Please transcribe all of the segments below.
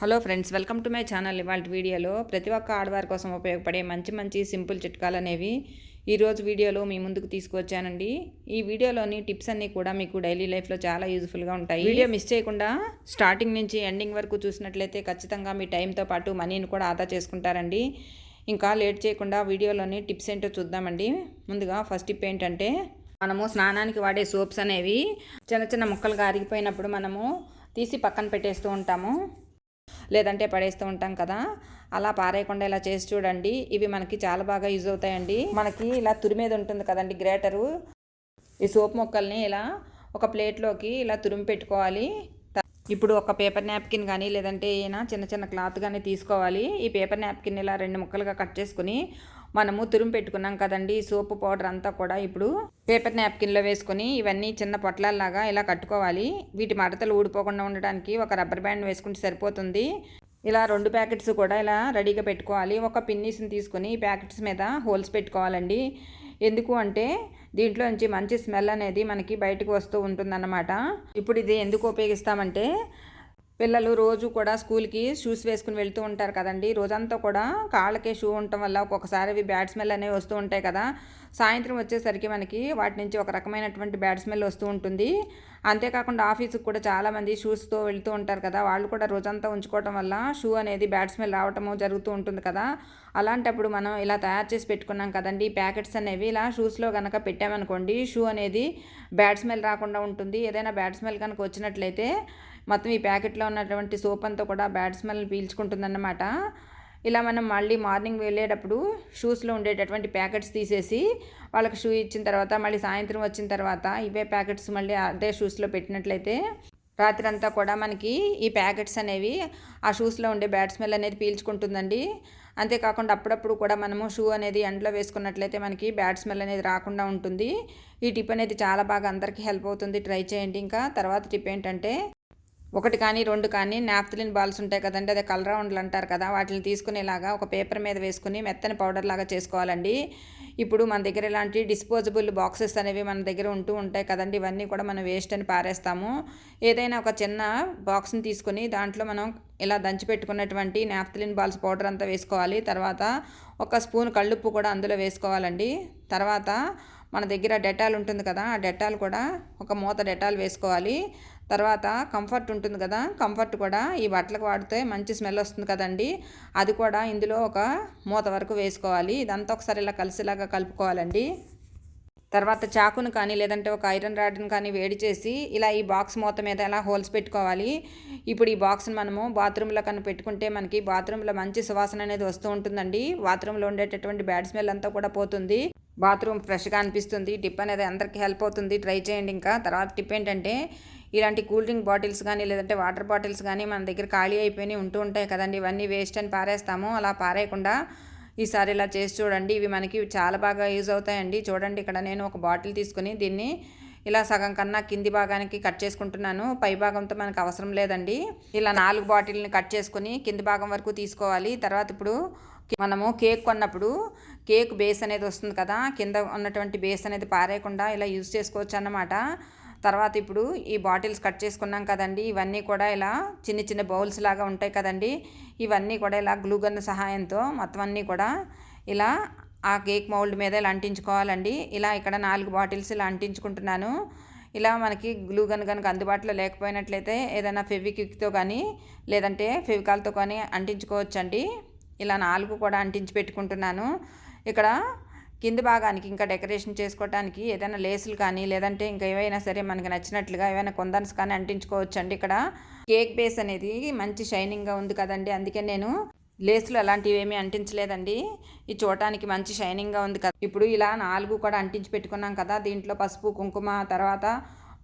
Hello friends, welcome to my channel. ఇవాళ వీడియోలో ప్రతి ఒక్క ఆడవారి కోసం ఉపయోగపడే మంచి సింపుల్ చిట్కాలు అనేవి ఈరోజు వీడియోలో మీ ముందుకు తీసుకువచ్చానండి. ఈ వీడియోలోని టిప్స్ అన్నీ కూడా మీకు డైలీ లైఫ్లో చాలా యూజ్ఫుల్గా ఉంటాయి. వీడియో మిస్ చేయకుండా స్టార్టింగ్ నుంచి ఎండింగ్ వరకు చూసినట్లయితే ఖచ్చితంగా మీ టైంతో పాటు మనీని కూడా ఆదా చేసుకుంటారండి. ఇంకా లేట్ చేయకుండా వీడియోలోని టిప్స్ ఏంటో చూద్దామండి. ముందుగా ఫస్ట్ టిప్ ఏంటంటే, మనము స్నానానికి వాడే సోప్స్ అనేవి చిన్న ముక్కలుగా అరిగిపోయినప్పుడు మనము తీసి పక్కన పెట్టేస్తూ ఉంటాము, లేదంటే పడేస్తూ ఉంటాం కదా. అలా పారేయకుండా ఇలా చేసి చూడండి. ఇవి మనకి చాలా బాగా యూజ్ అవుతాయండి. మనకి ఇలా తురిమేది ఉంటుంది కదండి, గ్రేటరు. ఈ సోప్ ముక్కల్ని ఇలా ఒక ప్లేట్లోకి ఇలా తురిమి పెట్టుకోవాలి. ఇప్పుడు ఒక పేపర్ నాప్కిన్ కానీ లేదంటే ఏదైనా చిన్న క్లాత్ కానీ తీసుకోవాలి. ఈ పేపర్ నాప్కిన్ ఇలా 2 ముక్కలుగా కట్ చేసుకుని మనము తురిమి పెట్టుకున్నాం కదండి సోపు పౌడర్ అంతా కూడా ఇప్పుడు పేపర్ నాప్కిన్లో వేసుకొని ఇవన్నీ చిన్న పొట్లాల్లాగా ఇలా కట్టుకోవాలి. వీటి మడతలు ఊడిపోకుండా ఉండడానికి ఒక రబ్బర్ బ్యాండ్ వేసుకుంటే సరిపోతుంది. ఇలా 2 ప్యాకెట్స్ కూడా ఇలా రెడీగా పెట్టుకోవాలి. ఒక పిన్నీస్ని తీసుకొని ఈ ప్యాకెట్స్ మీద హోల్స్ పెట్టుకోవాలండి. ఎందుకు అంటే దీంట్లో నుంచి మంచి స్మెల్ అనేది మనకి బయటకు వస్తూ ఉంటుందన్నమాట. ఇప్పుడు ఇది ఎందుకు ఉపయోగిస్తామంటే, పిల్లలు రోజు కూడా స్కూల్కి షూస్ వేసుకుని వెళ్తూ ఉంటారు కదండి. రోజంతా కూడా కాళ్ళకే షూ ఉండటం వల్ల ఒక్కొక్కసారి అవి బ్యాడ్ స్మెల్ అనేవి వస్తూ ఉంటాయి కదా. సాయంత్రం వచ్చేసరికి మనకి వాటి నుంచి ఒక రకమైనటువంటి బ్యాడ్ స్మెల్ వస్తూ ఉంటుంది. అంతేకాకుండా ఆఫీసుకు కూడా చాలామంది షూస్తో వెళ్తూ ఉంటారు కదా. వాళ్ళు కూడా రోజంతా ఉంచుకోవటం వల్ల షూ అనేది బ్యాడ్ స్మెల్ రావటము జరుగుతూ ఉంటుంది కదా. అలాంటప్పుడు మనం ఇలా తయారు చేసి పెట్టుకున్నాం కదండి ప్యాకెట్స్ అనేవి, ఇలా షూస్లో కనుక పెట్టామనుకోండి షూ అనేది బ్యాడ్ స్మెల్ రాకుండా ఉంటుంది. ఏదైనా బ్యాడ్ స్మెల్ కనుక వచ్చినట్లయితే మొత్తం ఈ ప్యాకెట్లో ఉన్నటువంటి సోప్ అంతా కూడా బ్యాడ్ స్మెల్ పీల్చుకుంటుందన్నమాట. ఇలా మనం మళ్ళీ మార్నింగ్ వెళ్ళేటప్పుడు షూస్లో ఉండేటటువంటి ప్యాకెట్స్ తీసేసి వాళ్ళకి షూ ఇచ్చిన తర్వాత మళ్ళీ సాయంత్రం వచ్చిన తర్వాత ఇవే ప్యాకెట్స్ మళ్ళీ అదే షూస్లో పెట్టినట్లయితే రాత్రి అంతా కూడా మనకి ఈ ప్యాకెట్స్ అనేవి ఆ షూస్లో ఉండే బ్యాడ్ స్మెల్ అనేది పీల్చుకుంటుందండి. అంతేకాకుండా అప్పుడప్పుడు కూడా మనము షూ అనేది ఎండలో వేసుకున్నట్లయితే మనకి బ్యాడ్ స్మెల్ అనేది రాకుండా ఉంటుంది. ఈ టిప్ అనేది చాలా బాగా అందరికీ హెల్ప్ అవుతుంది, ట్రై చేయండి. ఇంకా తర్వాత టిప్ ఏంటంటే, 1 కానీ 2 కానీ నాప్థలిన్ బాల్స్ ఉంటాయి కదండి, అదే కలర్ రౌండ్లు అంటారు కదా, వాటిని తీసుకునేలాగా ఒక పేపర్ మీద వేసుకుని మెత్తని పౌడర్ లాగా చేసుకోవాలండి. ఇప్పుడు మన దగ్గర ఇలాంటి డిస్పోజబుల్ బాక్సెస్ అనేవి మన దగ్గర ఉంటూ ఉంటాయి కదండి. ఇవన్నీ కూడా మనం వేస్ట్ అని పారేస్తాము. ఏదైనా ఒక చిన్న బాక్స్ని తీసుకుని దాంట్లో మనం ఇలా దంచి పెట్టుకున్నటువంటి నాప్థలిన్ బాల్స్ పౌడర్ అంతా వేసుకోవాలి. తర్వాత 1 స్పూన్ కళ్ళుప్పు కూడా అందులో వేసుకోవాలండి. తర్వాత మన దగ్గర డెటాల్ ఉంటుంది కదా, ఆ డెటాల్ కూడా ఒక మూత డెటాల్ వేసుకోవాలి. తర్వాత కంఫర్ట్ ఉంటుంది కదా, కంఫర్ట్ కూడా ఈ బట్టలకు వాడితే మంచి స్మెల్ వస్తుంది కదండి, అది కూడా ఇందులో ఒక మూత వరకు వేసుకోవాలి. ఇదంతా ఒకసారి ఇలా కలిసేలాగా కలుపుకోవాలండి. తర్వాత చాకును కానీ లేదంటే ఒక ఐరన్ రాడ్ని కానీ వేడి చేసి ఇలా ఈ బాక్స్ మూత మీద ఇలా హోల్స్ పెట్టుకోవాలి. ఇప్పుడు ఈ బాక్స్ని మనము బాత్రూంలో కానీ పెట్టుకుంటే మనకి బాత్రూంలో మంచి సువాసన అనేది వస్తూ ఉంటుందండి. బాత్రూంలో ఉండేటటువంటి బ్యాడ్ స్మెల్ అంతా కూడా పోతుంది, బాత్రూమ్ ఫ్రెష్గా అనిపిస్తుంది. టిప్ అనేది అందరికీ హెల్ప్ అవుతుంది, ట్రై చేయండి. ఇంకా తర్వాత టిప్ ఏంటంటే, ఇలాంటి కూల్ డ్రింక్ బాటిల్స్ కానీ లేదంటే వాటర్ బాటిల్స్ కానీ మన దగ్గర ఖాళీ అయిపోయి ఉంటూ ఉంటాయి కదండి, ఇవన్నీ వేస్ట్ అని పారేస్తాము. అలా పారేయకుండా ఈసారి ఇలా చేసి చూడండి. ఇవి మనకి చాలా బాగా యూజ్ అవుతాయండి. చూడండి, ఇక్కడ నేను ఒక బాటిల్ తీసుకుని దీన్ని ఇలా సగం కన్నా కింది భాగానికి కట్ చేసుకుంటున్నాను. పై భాగంతో మనకు అవసరం లేదండి. ఇలా 4 బాటిల్ని కట్ చేసుకుని కింది భాగం వరకు తీసుకోవాలి. తర్వాత ఇప్పుడు మనము కేక్ కొన్నప్పుడు కేక్ బేస్ అనేది వస్తుంది కదా, కింద ఉన్నటువంటి బేస్ అనేది పారేయకుండా ఇలా యూజ్ చేసుకోవచ్చు అన్నమాట. తర్వాత ఇప్పుడు ఈ బాటిల్స్ కట్ చేసుకున్నాం కదండి, ఇవన్నీ కూడా ఇలా చిన్న బౌల్స్ లాగా ఉంటాయి కదండి, ఇవన్నీ కూడా ఇలా గ్లూ గన్ సహాయంతో మొత్తం అన్నీ కూడా ఇలా ఆ కేక్ మౌల్డ్ మీద ఇలా అంటించుకోవాలండి. ఇలా ఇక్కడ 4 బాటిల్స్ ఇలా అంటించుకుంటున్నాను. ఇలా మనకి గ్లూ గన్ కనుక అందుబాటులో లేకపోయినట్లయితే ఏదైనా ఫెవిక్విక్తో కానీ లేదంటే ఫెవికాల్తో కానీ అంటించుకోవచ్చండి. ఇలా 4 కూడా అంటించి పెట్టుకుంటున్నాను. ఇక్కడ కింది భాగానికి ఇంకా డెకరేషన్ చేసుకోవడానికి ఏదైనా లేసులు కానీ లేదంటే ఇంకా ఏవైనా సరే మనకి నచ్చినట్లుగా ఏవైనా కొందన్స్ కానీ అంటించుకోవచ్చండి. ఇక్కడ కేక్ బేస్ అనేది మంచి షైనింగ్గా ఉంది కదండి, అందుకే నేను లేసులు అలాంటివి ఏమీ అంటించలేదండి. ఇది చూడటానికి మంచి షైనింగ్గా ఉంది కదా. ఇప్పుడు ఇలా 4 కూడా అంటించి పెట్టుకున్నాం కదా, దీంట్లో పసుపు కుంకుమ తర్వాత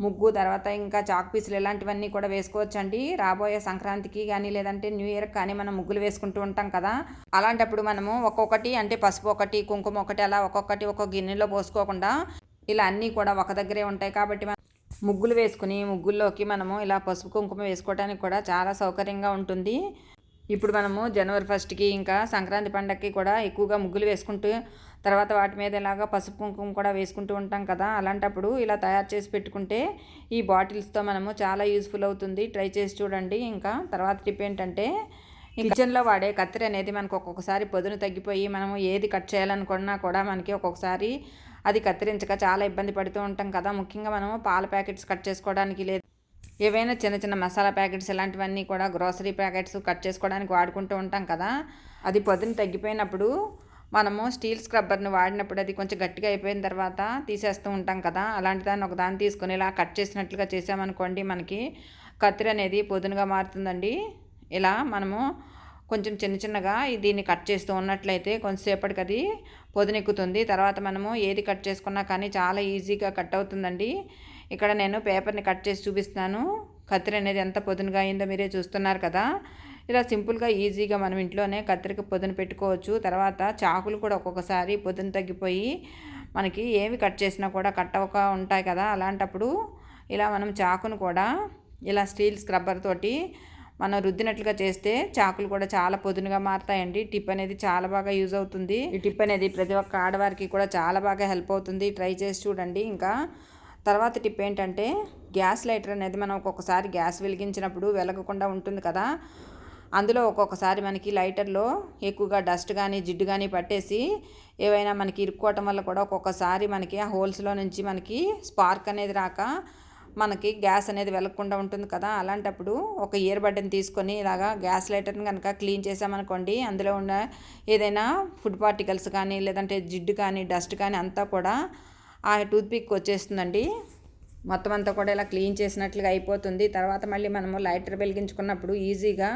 ముగ్గు తర్వాత ఇంకా చాక్ పీసులు ఇలాంటివన్నీ కూడా వేసుకోవచ్చండి. రాబోయే సంక్రాంతికి కానీ లేదంటే న్యూ ఇయర్కి కానీ మనం ముగ్గులు వేసుకుంటూ ఉంటాం కదా, అలాంటప్పుడు మనము ఒక్కొక్కటి అంటే పసుపు ఒకటి కుంకుమ ఒకటి అలా ఒక్కొక్కటి ఒక్కొక్క గిన్నెలో పోసుకోకుండా ఇలా అన్నీ కూడా ఒక దగ్గరే ఉంటాయి కాబట్టి ముగ్గులు వేసుకుని ముగ్గుల్లోకి మనము ఇలా పసుపు కుంకుమ వేసుకోవడానికి కూడా చాలా సౌకర్యంగా ఉంటుంది. ఇప్పుడు మనము జనవరి 1కి ఇంకా సంక్రాంతి పండగకి కూడా ఎక్కువగా ముగ్గులు వేసుకుంటూ తర్వాత వాటి మీద ఇలాగా పసుపు కుంకుమ కూడా వేసుకుంటూ ఉంటాం కదా. అలాంటప్పుడు ఇలా తయారు చేసి పెట్టుకుంటే ఈ బాటిల్స్తో మనము చాలా యూజ్ఫుల్ అవుతుంది. ట్రై చేసి చూడండి. ఇంకా తర్వాత టిప్ ఏంటంటే కిచెన్లో వాడే కత్తిరి అనేది మనకు ఒక్కొక్కసారి పొదును తగ్గిపోయి మనము ఏది కట్ చేయాలనుకున్నా కూడా మనకి ఒక్కొక్కసారి అది కత్తిరించక చాలా ఇబ్బంది పడుతూ ఉంటాం కదా. ముఖ్యంగా మనము పాల ప్యాకెట్స్ కట్ చేసుకోవడానికి లేదు ఏవైనా చిన్న చిన్న మసాలా ప్యాకెట్స్ ఇలాంటివన్నీ కూడా గ్రోసరీ ప్యాకెట్స్ కట్ చేసుకోవడానికి వాడుకుంటూ ఉంటాం కదా. అది పొద్దున తగ్గిపోయినప్పుడు మనము స్టీల్ స్క్రబ్బర్ని వాడినప్పుడు అది కొంచెం గట్టిగా అయిపోయిన తర్వాత తీసేస్తూ ఉంటాం కదా. అలాంటి దాన్ని ఒక దాన్ని తీసుకొని ఇలా కట్ చేసినట్లుగా చేసామనుకోండి మనకి కత్తిరి అనేది పొదునుగా మారుతుందండి. ఇలా మనము కొంచెం చిన్న చిన్నగా దీన్ని కట్ చేస్తూ ఉన్నట్లయితే కొంచెంసేపటికి అది పొదునెక్కుతుంది. తర్వాత మనము ఏది కట్ చేసుకున్నా కానీ చాలా ఈజీగా కట్ అవుతుందండి. ఇక్కడ నేను పేపర్ని కట్ చేసి చూపిస్తున్నాను. కత్తిరి అనేది ఎంత పొదునుగా అయిందో మీరే చూస్తున్నారు కదా. ఇలా సింపుల్గా ఈజీగా మనం ఇంట్లోనే కత్తిరికి పొదును పెట్టుకోవచ్చు. తర్వాత చాకులు కూడా ఒక్కొక్కసారి పొదును తగ్గిపోయి మనకి ఏమి కట్ చేసినా కూడా కట్ అవ్వక ఉంటాయి కదా. అలాంటప్పుడు ఇలా మనం చాకును కూడా ఇలా స్టీల్ స్క్రబ్బర్ తోటి మనం రుద్దినట్లుగా చేస్తే చాకులు కూడా చాలా పొదునుగా మారుతాయండి. టిప్ అనేది చాలా బాగా యూజ్ అవుతుంది. ఈ టిప్ అనేది ప్రతి ఒక్క ఆడవారికి కూడా చాలా బాగా హెల్ప్ అవుతుంది. ట్రై చేసి చూడండి. ఇంకా తర్వాత టిప్ ఏంటంటే గ్యాస్ లైటర్ అనేది మనం ఒక్కొక్కసారి గ్యాస్ వెలిగించినప్పుడు వెలగకుండా ఉంటుంది కదా. అందులో ఒక్కొక్కసారి మనకి లైటర్లో ఎక్కువగా డస్ట్ కానీ జిడ్డు కానీ పట్టేసి ఏవైనా మనకి ఇరుక్కోవటం వల్ల కూడా ఒక్కొక్కసారి మనకి ఆ హోల్స్లో నుంచి మనకి స్పార్క్ అనేది రాక మనకి గ్యాస్ అనేది వెలగకుండా ఉంటుంది కదా. అలాంటప్పుడు ఒక ఇయర్ బడ్ని తీసుకొని ఇలాగా గ్యాస్ లైటర్ని కనుక క్లీన్ చేసామనుకోండి అందులో ఉన్న ఏదైనా ఫుడ్ పార్టికల్స్ కానీ లేదంటే జిడ్డు కానీ డస్ట్ కానీ అంతా కూడా ఆ టూత్పిక్ వచ్చేస్తుందండి. మొత్తం అంతా కూడా ఇలా క్లీన్ చేసినట్లుగా అయిపోతుంది. తర్వాత మళ్ళీ మనము లైటర్ వెలిగించుకున్నప్పుడు ఈజీగా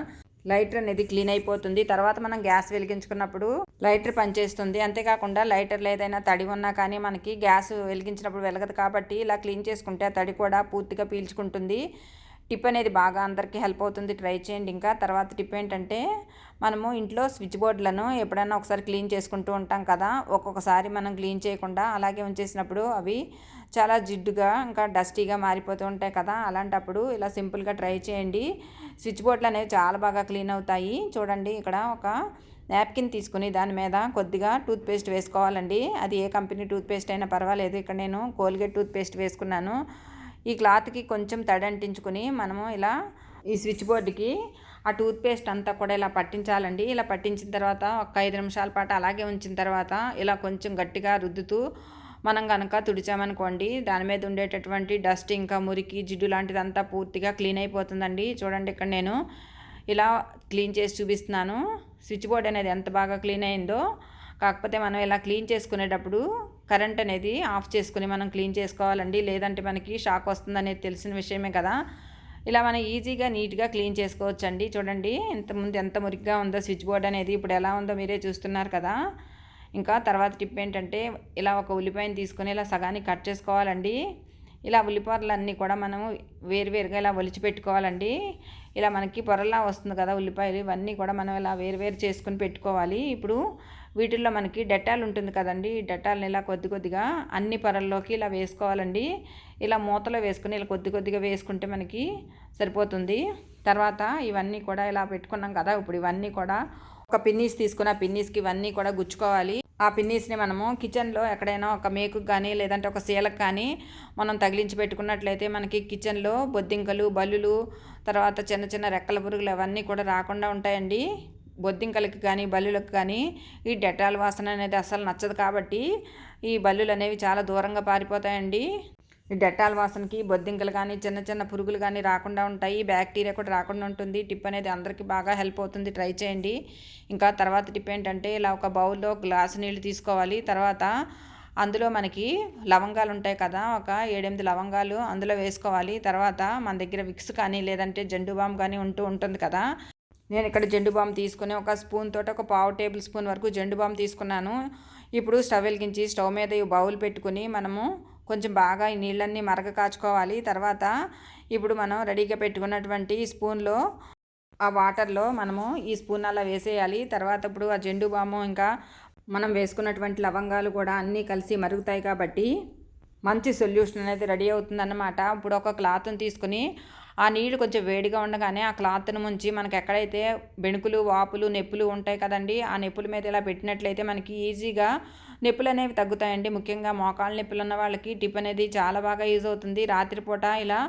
లైటర్ అనేది క్లీన్ అయిపోతుంది. తర్వాత మనం గ్యాస్ వెలిగించుకున్నప్పుడు లైటర్ పనిచేస్తుంది. అంతేకాకుండా లైటర్లో ఏదైనా తడి ఉన్నా కానీ మనకి గ్యాస్ వెలిగించినప్పుడు వెలగదు కాబట్టి ఇలా క్లీన్ చేసుకుంటే ఆ తడి కూడా పూర్తిగా పీల్చుకుంటుంది. టిప్ అనేది బాగా అందరికీ హెల్ప్ అవుతుంది. ట్రై చేయండి. ఇంకా తర్వాత టిప్ ఏంటంటే మనము ఇంట్లో స్విచ్ బోర్డులను ఎప్పుడైనా ఒకసారి క్లీన్ చేసుకుంటూ ఉంటాం కదా. ఒక్కొక్కసారి మనం క్లీన్ చేయకుండా అలాగే ఉంచేసినప్పుడు అవి చాలా జిడ్డుగా ఇంకా డస్టీగా మారిపోతూ ఉంటాయి కదా. అలాంటప్పుడు ఇలా సింపుల్గా ట్రై చేయండి. స్విచ్ బోర్డులు అనేవి చాలా బాగా క్లీన్ అవుతాయి. చూడండి ఇక్కడ ఒక నాప్కిన్ తీసుకుని దాని మీద కొద్దిగా టూత్పేస్ట్ వేసుకోవాలండి. అది ఏ కంపెనీ టూత్పేస్ట్ అయినా పర్వాలేదు. ఇక్కడ నేను కోల్గేట్ టూత్పేస్ట్ వేసుకున్నాను. ఈ క్లాత్కి కొంచెం తడి అంటించుకుని మనము ఇలా ఈ స్విచ్ బోర్డుకి ఆ టూత్పేస్ట్ అంతా కూడా ఇలా పట్టించాలండి. ఇలా పట్టించిన తర్వాత ఒక 5 నిమిషాల పాటు అలాగే ఉంచిన తర్వాత ఇలా కొంచెం గట్టిగా రుద్దుతూ మనం కనుక తుడిచామనుకోండి దాని మీద ఉండేటటువంటి డస్ట్ ఇంకా మురికి జిడ్డు లాంటిదంతా పూర్తిగా క్లీన్ అయిపోతుందండి. చూడండి ఇక్కడ నేను ఇలా క్లీన్ చేసి చూపిస్తున్నాను. స్విచ్ బోర్డ్ అనేది ఎంత బాగా క్లీన్ అయిందో. కాకపోతే మనం ఇలా క్లీన్ చేసుకునేటప్పుడు కరెంట్ అనేది ఆఫ్ చేసుకుని మనం క్లీన్ చేసుకోవాలండి. లేదంటే మనకి షాక్ వస్తుందనేది తెలిసిన విషయమే కదా. ఇలా మనం ఈజీగా నీట్గా క్లీన్ చేసుకోవచ్చండి. చూడండి ఇంతకుముందు ఎంత మురికిగా ఉందో స్విచ్ బోర్డ్ అనేది, ఇప్పుడు ఎలా ఉందో మీరే చూస్తున్నారు కదా. ఇంకా తర్వాత టిప్ ఏంటంటే ఇలా ఒక ఉల్లిపాయని తీసుకొని ఇలా సగానికి కట్ చేసుకోవాలండి. ఇలా ఉల్లిపాయలన్నీ కూడా మనం వేరువేరుగా ఇలా ఒలిచి పెట్టుకోవాలండి. ఇలా మనకి పొరలా వస్తుంది కదా ఉల్లిపాయలు, ఇవన్నీ కూడా మనం ఇలా వేరువేరు చేసుకుని పెట్టుకోవాలి. ఇప్పుడు వీటిల్లో మనకి డెటాల్ ఉంటుంది కదండి. ఈ డెటాల్ని ఇలా కొద్ది కొద్దిగా అన్ని పొరల్లోకి ఇలా వేసుకోవాలండి. ఇలా మూతలో వేసుకుని ఇలా కొద్ది కొద్దిగా వేసుకుంటే మనకి సరిపోతుంది. తర్వాత ఇవన్నీ కూడా ఇలా పెట్టుకున్నాం కదా. ఇప్పుడు ఇవన్నీ కూడా ఒక పిన్నీస్ తీసుకుని ఆ పిన్నీస్కి ఇవన్నీ కూడా గుచ్చుకోవాలి. ఆ పిన్నీస్ని మనము కిచెన్లో ఎక్కడైనా ఒక మేకుకు కానీ లేదంటే ఒక సీలకు కానీ మనం తగిలించి పెట్టుకున్నట్లయితే మనకి కిచెన్లో బొద్దింకలు బల్లులు తర్వాత చిన్న చిన్న రెక్కల పురుగులు అవన్నీ కూడా రాకుండా ఉంటాయండి. బొద్దింకలకి కానీ బల్లులకు కానీ ఈ డెటాల్ వాసన అనేది అస్సలు నచ్చదు కాబట్టి ఈ బల్లులు అనేవి చాలా దూరంగా పారిపోతాయండి. ఈ డెటాల్ వాసనకి బొద్దింకలు కానీ చిన్న చిన్న పురుగులు కానీ రాకుండా ఉంటాయి. బ్యాక్టీరియా కూడా రాకుండా ఉంటుంది. టిప్ అనేది అందరికీ బాగా హెల్ప్ అవుతుంది. ట్రై చేయండి. ఇంకా తర్వాత టిప్ ఏంటంటే ఇలా ఒక బౌల్లో గ్లాసు నీళ్ళు తీసుకోవాలి. తర్వాత అందులో మనకి లవంగాలు ఉంటాయి కదా, ఒక 7-8 లవంగాలు అందులో వేసుకోవాలి. తర్వాత మన దగ్గర విక్స్ కానీ లేదంటే జెండు బామ్ కానీ ఉంటుంది కదా. నేను ఇక్కడ జెండు బామ్ తీసుకుని ఒక స్పూన్ తోటి ఒక 1/2 టేబుల్ స్పూన్ వరకు జెండు బామ్ తీసుకున్నాను. ఇప్పుడు స్టవ్ వెలిగించి స్టవ్ మీద ఈ బౌల్ పెట్టుకుని మనము కొంచెం బాగా ఈ నీళ్ళన్నీ మరగ కాచుకోవాలి. తర్వాత ఇప్పుడు మనం రెడీగా పెట్టుకున్నటువంటి స్పూన్లో ఆ వాటర్లో మనము ఈ స్పూన్ అలా వేసేయాలి. తర్వాత ఇప్పుడు ఆ జెండు బాము ఇంకా మనం వేసుకున్నటువంటి లవంగాలు కూడా అన్నీ కలిసి మరుగుతాయి కాబట్టి మంచి సొల్యూషన్ అనేది రెడీ అవుతుందన్నమాట. ఇప్పుడు ఒక క్లాత్ని తీసుకుని ఆ నీళ్లు కొంచెం వేడిగా ఉండగానే ఆ క్లాత్ను ముంచి మనకి ఎక్కడైతే బెణుకులు, వాపులు, నొప్పులు ఉంటాయి కదండి, ఆ నొప్పుల మీద ఇలా పెట్టినట్లయితే మనకి ఈజీగా నొప్పులు అనేవి తగ్గుతాయండి. ముఖ్యంగా మోకాళ్ళ నొప్పులు ఉన్న వాళ్ళకి టిప్ అనేది చాలా బాగా యూజ్ అవుతుంది. రాత్రిపూట ఇలా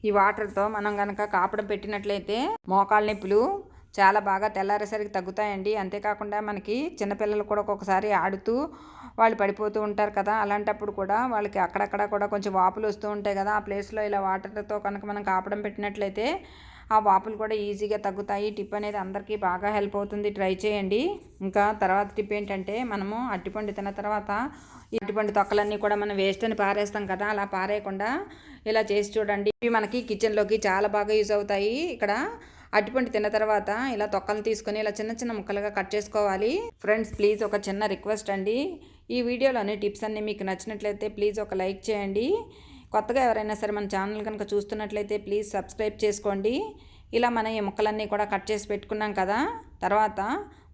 ఈ వాటర్తో మనం కనుక కాపడం పెట్టినట్లయితే మోకాళ్ళ నొప్పులు చాలా బాగా తెల్లారేసరికి తగ్గుతాయండి. అంతేకాకుండా మనకి చిన్నపిల్లలు కూడా ఒక్కొక్కసారి ఆడుతూ వాళ్ళు పడిపోతూ ఉంటారు కదా, అలాంటప్పుడు కూడా వాళ్ళకి అక్కడక్కడ కూడా కొంచెం వాపులు వస్తూ ఉంటాయి కదా, ఆ ప్లేస్లో ఇలా వాటర్తో కనుక మనం కాపడం పెట్టినట్లయితే ఆ వాపులు కూడా ఈజీగా తగ్గుతాయి. టిప్ అనేది అందరికీ బాగా హెల్ప్ అవుతుంది, ట్రై చేయండి. ఇంకా తర్వాత టిప్ ఏంటంటే, మనము అరటిపండు తిన్న తర్వాత ఈ అరటిపండు తొక్కలన్నీ కూడా మనం వేస్ట్ అని పారేస్తాం కదా, అలా పారేయకుండా ఇలా చేసి చూడండి. ఇవి మనకి కిచెన్లోకి చాలా బాగా యూజ్ అవుతాయి. ఇక్కడ అరటిపండు తిన్న తర్వాత ఇలా తొక్కలు తీసుకొని ఇలా చిన్న చిన్న ముక్కలుగా కట్ చేసుకోవాలి. ఫ్రెండ్స్ ప్లీజ్ ఒక చిన్న రిక్వెస్ట్ అండి, ఈ వీడియోలోని టిప్స్ అన్నీ మీకు నచ్చినట్లయితే ప్లీజ్ ఒక లైక్ చేయండి. కొత్తగా ఎవరైనా సరే మన ఛానల్ కనుక చూస్తున్నట్లయితే ప్లీజ్ సబ్స్క్రైబ్ చేసుకోండి. ఇలా మనం ఈ ముక్కలన్నీ కూడా కట్ చేసి పెట్టుకున్నాం కదా, తర్వాత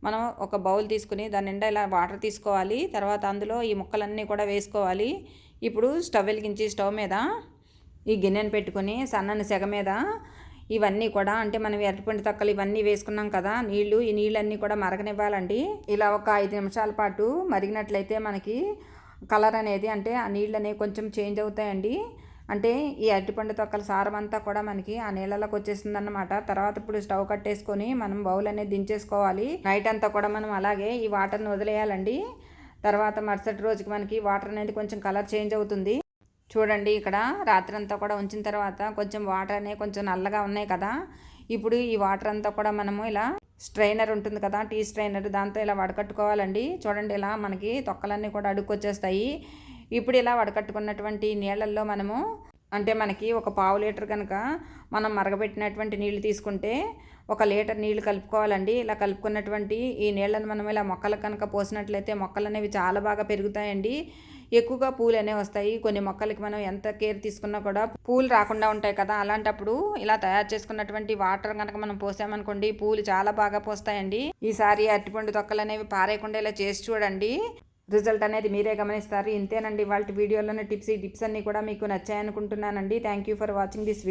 మనం ఒక బౌల్ తీసుకుని దాని నిండా ఇలా వాటర్ తీసుకోవాలి. తర్వాత అందులో ఈ ముక్కలన్నీ కూడా వేసుకోవాలి. ఇప్పుడు స్టవ్ వెలిగించి స్టవ్ మీద ఈ గిన్నెను పెట్టుకుని సన్నని సెగ మీద ఇవన్నీ కూడా, అంటే మనం అరటిపండు తొక్కలు ఇవన్నీ వేసుకున్నాం కదా నీళ్లు, ఈ నీళ్ళన్నీ కూడా మరగనివ్వాలండి. ఇలా ఒక 5 నిమిషాల పాటు మరిగినట్లయితే మనకి కలర్ అనేది, అంటే ఆ నీళ్ళు అనేవి కొంచెం చేంజ్ అవుతాయండి. అంటే ఈ అరటిపండు తొక్కల సారం అంతా కూడా మనకి ఆ నీళ్ళలోకి వచ్చేస్తుంది అన్నమాట. తర్వాత ఇప్పుడు స్టవ్ కట్టేసుకొని మనం బౌల్ అనేది దించేసుకోవాలి. నైట్ అంతా కూడా మనం అలాగే ఈ వాటర్ని వదిలేయాలండి. తర్వాత మరుసటి రోజుకి మనకి వాటర్ అనేది కొంచెం కలర్ చేంజ్ అవుతుంది. చూడండి, ఇక్కడ రాత్రి అంతా కూడా ఉంచిన తర్వాత కొంచెం వాటర్ అనేవి కొంచెం నల్లగా ఉన్నాయి కదా, ఇప్పుడు ఈ వాటర్ అంతా కూడా మనము ఇలా స్ట్రైనర్ ఉంటుంది కదా, టీ స్ట్రైనర్, దాంతో ఇలా వడకట్టుకోవాలండి. చూడండి, ఇలా మనకి తొక్కలన్నీ కూడా అడుక్కొచ్చేస్తాయి. ఇప్పుడు ఇలా వడకట్టుకున్నటువంటి నీళ్ళల్లో మనము, అంటే మనకి ఒక పావు లీటర్ కనుక మనం మరగబెట్టినటువంటి నీళ్ళు తీసుకుంటే 1 లీటర్ నీళ్ళు కలుపుకోవాలండి. ఇలా కలుపుకున్నటువంటి ఈ నీళ్ళను మనం ఇలా మొక్కలకు కనుక పోసినట్లయితే మొక్కలు అనేవి చాలా బాగా పెరుగుతాయండి. ఎక్కువగా పూలు అనేవి వస్తాయి. కొన్ని మొక్కలకి మనం ఎంత కేర్ తీసుకున్నా కూడా పూలు రాకుండా ఉంటాయి కదా, అలాంటప్పుడు ఇలా తయారు చేసుకున్నటువంటి వాటర్ కనుక మనం పోసామనుకోండి పూలు చాలా బాగా పోస్తాయండి. ఈసారి అరటిపండు తొక్కలు అనేవి పారేయకుండా ఇలా చేసి చూడండి, రిజల్ట్ అనేది మీరే గమనిస్తారు. ఇంతేనండి వాళ్ళ వీడియోలోని టిప్స్. ఈ టిప్స్ అన్నీ కూడా మీకు నచ్చాయనుకుంటున్నానండి. Thank you for watching this video.